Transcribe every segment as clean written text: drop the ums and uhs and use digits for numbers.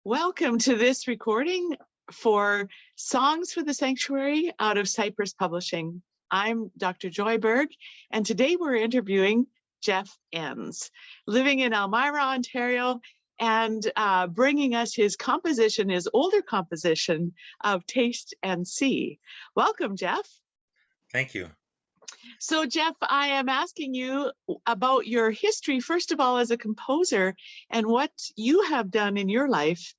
Welcome to this recording for Songs for the Sanctuary out of Cypress Publishing. I'm Dr. Joy Berg, and today we're interviewing Jeff Enns, living in Elmira, Ontario, and bringing us his older composition of Taste and See. Welcome, Jeff. Thank you. So, Jeff, I am asking you about your history, first of all, as a composer, and what you have done in your life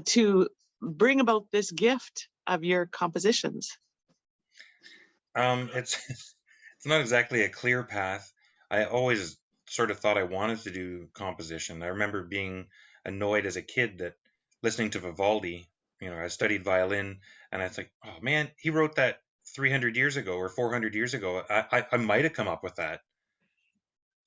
to bring about this gift of your compositions. It's it's not exactly a clear path. I always sort of thought I wanted to do composition. I remember being annoyed as a kid that listening to Vivaldi, I studied violin, and I was like, oh man, he wrote that 300 years ago or 400 years ago. I might have come up with that,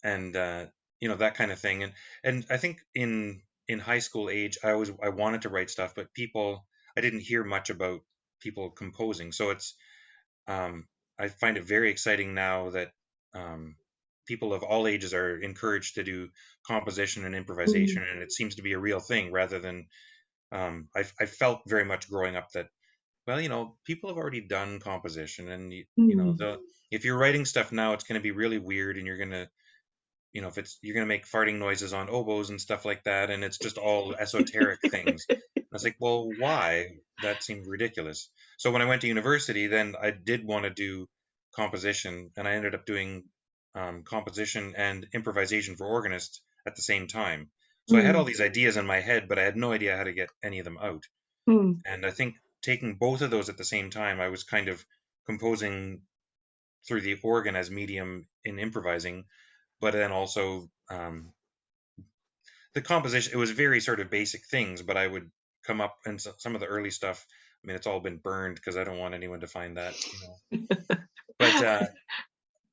and that kind of thing. And I think in high school age, I wanted to write stuff, but I didn't hear much about people composing. So I find it very exciting now that people of all ages are encouraged to do composition and improvisation, and it seems to be a real thing rather than I felt very much growing up that, well, people have already done composition, and if you're writing stuff now, it's going to be really weird, and you're going to you're going to make farting noises on oboes and stuff like that, and it's just all esoteric things. I was like, well, why? That seemed ridiculous. So when I went to university, then I did want to do composition, and I ended up doing composition and improvisation for organists at the same time. So I had all these ideas in my head, but I had no idea how to get any of them out. And I think taking both of those at the same time, I was kind of composing through the organ as medium in improvising, but then also the composition, it was very sort of basic things, but I would come up and some of the early stuff, I mean, it's all been burned because I don't want anyone to find that, But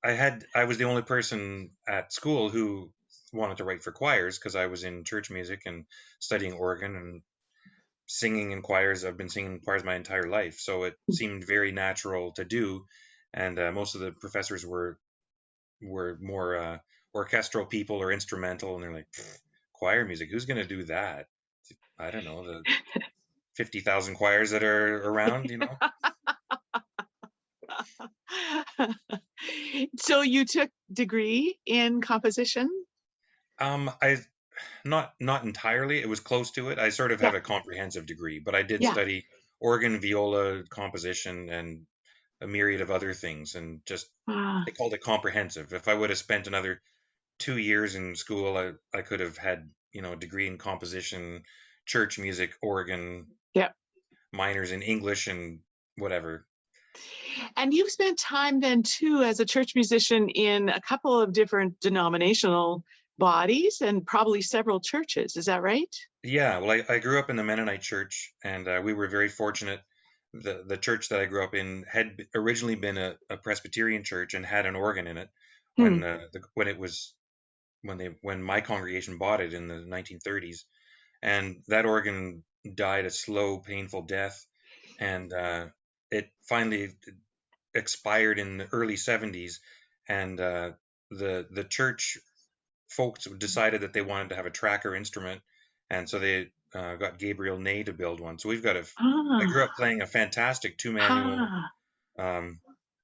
I was the only person at school who wanted to write for choirs because I was in church music and studying organ and singing in choirs. I've been singing in choirs my entire life, so it seemed very natural to do. And most of the professors were more orchestral people or instrumental, and they're like, choir music, who's going to do that? I don't know, the 50,000 choirs that are around, So you took degree in composition? I not entirely. It was close to it. I sort of have a comprehensive degree, but I did study organ, viola, composition, and a myriad of other things, and just they called it comprehensive. If I would have spent another 2 years in school, I could have had a degree in composition, church music, organ, minors in English, and whatever. And you've spent time then too as a church musician in a couple of different denominational bodies and probably several churches. Is that right? Yeah, well, I grew up in the Mennonite church, and we were very fortunate. The church that I grew up in had originally been a Presbyterian church and had an organ in it when my congregation bought it in the 1930s, and that organ died a slow, painful death, and it finally expired in the early 70s, and the church folks decided that they wanted to have a tracker instrument, and so they got Gabriel Ney to build one. So we've got I grew up playing a fantastic 2-manual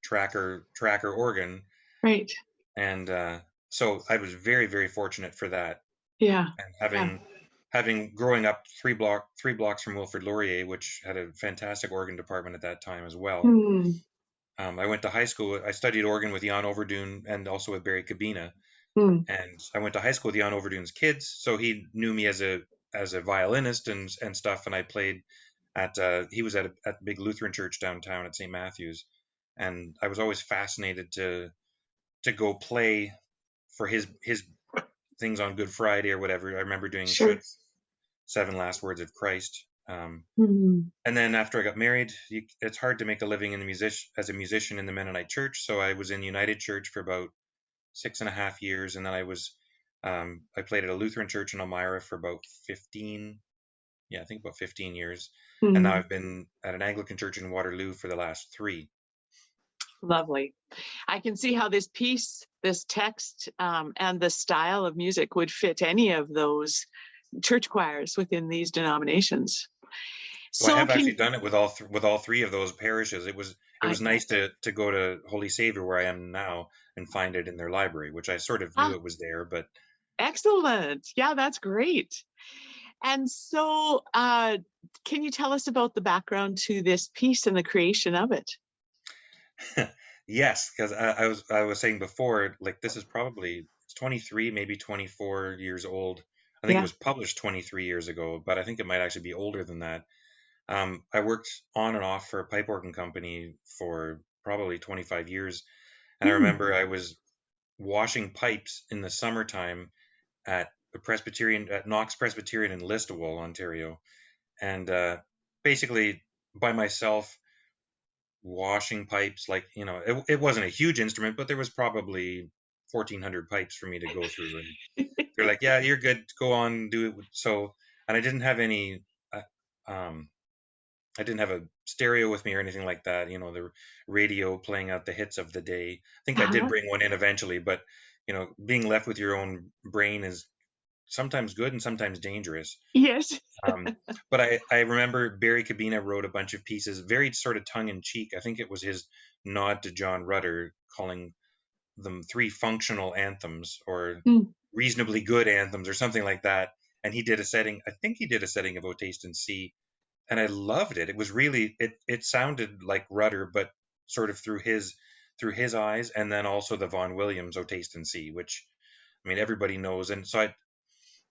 tracker organ, right? And so I was very, very fortunate for that. Yeah. And having growing up three blocks from Wilfrid Laurier, which had a fantastic organ department at that time as well. I went to high school. I studied organ with Jan Overdoen and also with Barry Cabina. And I went to high school with Jan Overdoen's kids, so he knew me as a violinist and stuff. And I played he was at a big Lutheran church downtown at St. Matthew's, and I was always fascinated to go play for his things on Good Friday or whatever. I remember doing Schutz, 7 Last Words of Christ. And then after I got married, it's hard to make a living as a musician in the Mennonite church. So I was in United Church for about 6.5 years, and then I played at a Lutheran church in Elmira for about 15 years. And now I've been at an Anglican church in Waterloo for the last 3. Lovely. I can see how this piece, this text, and the style of music would fit any of those church choirs within these denominations. So I So have actually can done it with all three of those parishes. It I was bet. nice to go to Holy Savior where I am now and find it in their library, which I sort of knew Ah, it was there, but excellent. Yeah, that's great. And so, can you tell us about the background to this piece and the creation of it? yes, because I was saying before, like this is probably it's 23, maybe 24 years old. I think it Yeah. was published 23 years ago, but I think it might actually be older than that. I worked on and off for a pipe organ company for probably 25 years, and I Hmm. remember I was washing pipes in the summertime at the Presbyterian at Knox Presbyterian in Listowel, Ontario, and basically by myself washing pipes. Like it wasn't a huge instrument, but there was probably 1,400 pipes for me to go through, and they're like, "Yeah, you're good. Go on, do it." So, and I didn't have any. Um, I didn't have a stereo with me or anything like that. The radio playing out the hits of the day. I think I did Uh-huh. bring one in eventually, but being left with your own brain is sometimes good and sometimes dangerous. Yes. Um, but I remember Barry Cabina wrote a bunch of pieces, very sort of tongue in cheek. I think it was his nod to John Rutter, calling them three functional anthems or Mm. reasonably good anthems or something like that. And he did a setting, I think he did a setting of O Taste and See, and I loved it. It was really it sounded like Rutter, but sort of through his eyes, and then also the Vaughan Williams O Taste and See, which I mean everybody knows. And so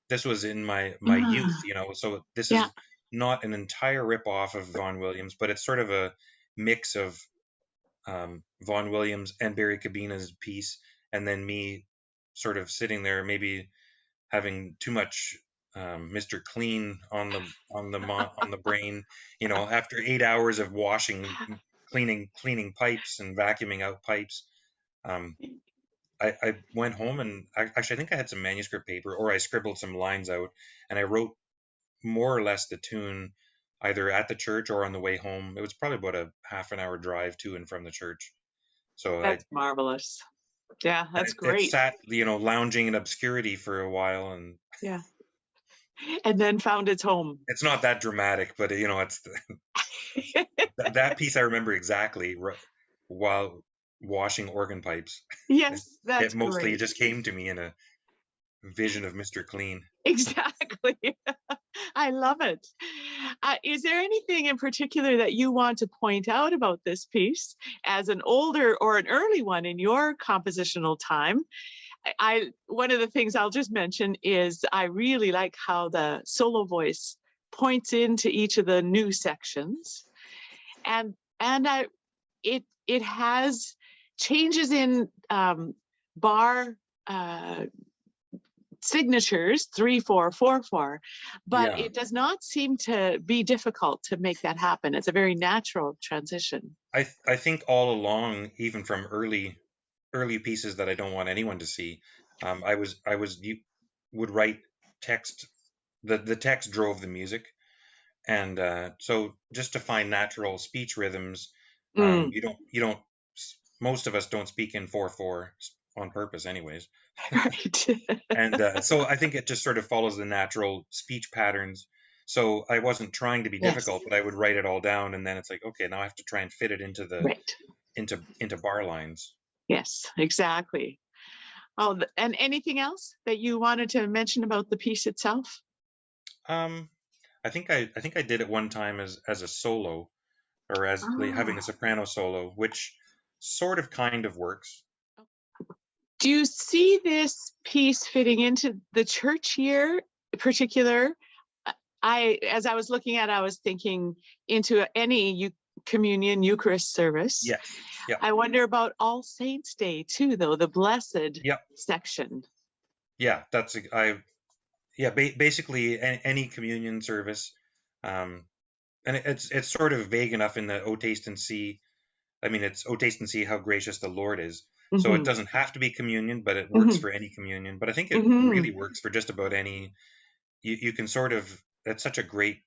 this was in my youth, Ah, so this yeah. is not an entire rip off of Vaughan Williams, but it's sort of a mix of Vaughan Williams and Barry Cabina's piece, and then me sort of sitting there maybe having too much Mr. Clean on the brain, after 8 hours of washing, cleaning pipes and vacuuming out pipes. Um, I went home and actually I think I had some manuscript paper or I scribbled some lines out and I wrote more or less the tune either at the church or on the way home. It was probably about a half an hour drive to and from the church. So That's marvelous. Yeah, and that's it great. sat, lounging in obscurity for a while, and Yeah. And then found its home. it's not that dramatic, but it's that piece I remember exactly while washing organ pipes. It, Yes, it that's mostly great. just came to me in a vision of Mr. Clean. Exactly. I love it. Is there anything in particular that you want to point out about this piece as an older or an early one in your compositional time? One of the things I'll just mention is I really like how the solo voice points into each of the new sections, and it has changes in bar uh, signatures 3 4 4 4, but Yeah, it does not seem to be difficult to make that happen. It's a very natural transition. I think all along, even from early pieces that I don't want anyone to see, you would write text. The text drove the music, and so just to find natural speech rhythms, Mm, you don't most of us don't speak in 4/4 on purpose anyways. right. And so I think it just sort of follows the natural speech patterns. So I wasn't trying to be Yes. difficult, but I would write it all down, and then it's like, okay, now I have to try and fit it into the Right. into bar lines. Yes, exactly. Oh, and anything else that you wanted to mention about the piece itself? Um, I think I did it one time as a solo, or as like, having a Ah. soprano solo, which sort of kind of works. Do you see this piece fitting into the church year in particular? As I was looking at it, I was thinking into any communion Eucharist service. Yes. Yep. I wonder about All Saints Day too, though, the blessed Yep. section. Yeah. Yeah. Basically, any communion service, um, and it's sort of vague enough in the O taste and see. I mean, it's O taste and see how gracious the Lord is. So it Hmm. doesn't have to be communion, but it works Hmm. for any communion. But I think it Hmm. really works for just about any. You can sort of. It's such a great,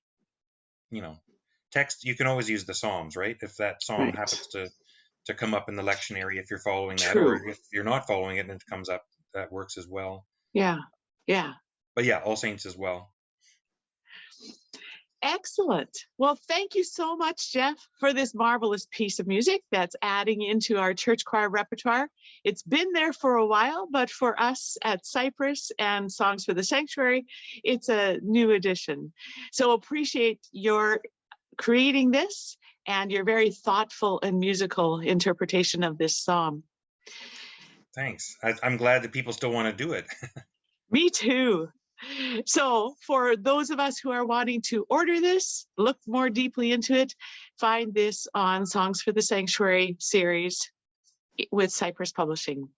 you know, text. You can always use the Psalms, right? If that psalm Right. happens to come up in the lectionary, if you're following that, or True. if you're not following it and it comes up, that works as well. Yeah. Yeah. But yeah, All Saints as well. Excellent. Well, thank you so much, Jeff, for this marvelous piece of music that's adding into our church choir repertoire. It's been there for a while, but for us at Cypress and Songs for the Sanctuary, it's a new addition. So appreciate your creating this and your very thoughtful and musical interpretation of this psalm. Thanks. I'm glad that people still want to do it. Me too. So for those of us who are wanting to order this, look more deeply into it, find this on Songs for the Sanctuary series with Cypress Publishing.